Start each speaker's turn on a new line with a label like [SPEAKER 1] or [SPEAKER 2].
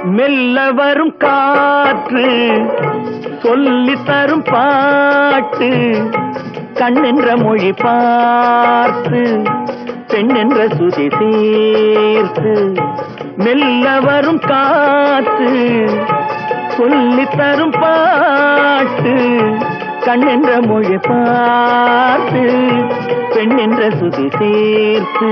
[SPEAKER 1] மெல்ல வரும் காற்று சொல்லி தரும் பாட்டு கண்ணென்ற மொழி பார்த்து பெண்ணென்ற சுதி சேர்த்து மெல்ல வரும் காற்று சொல்லி தரும் பாட்டு கண்ணென்ற மொழி பார்த்து பெண்ணென்ற சுதி சேர்த்து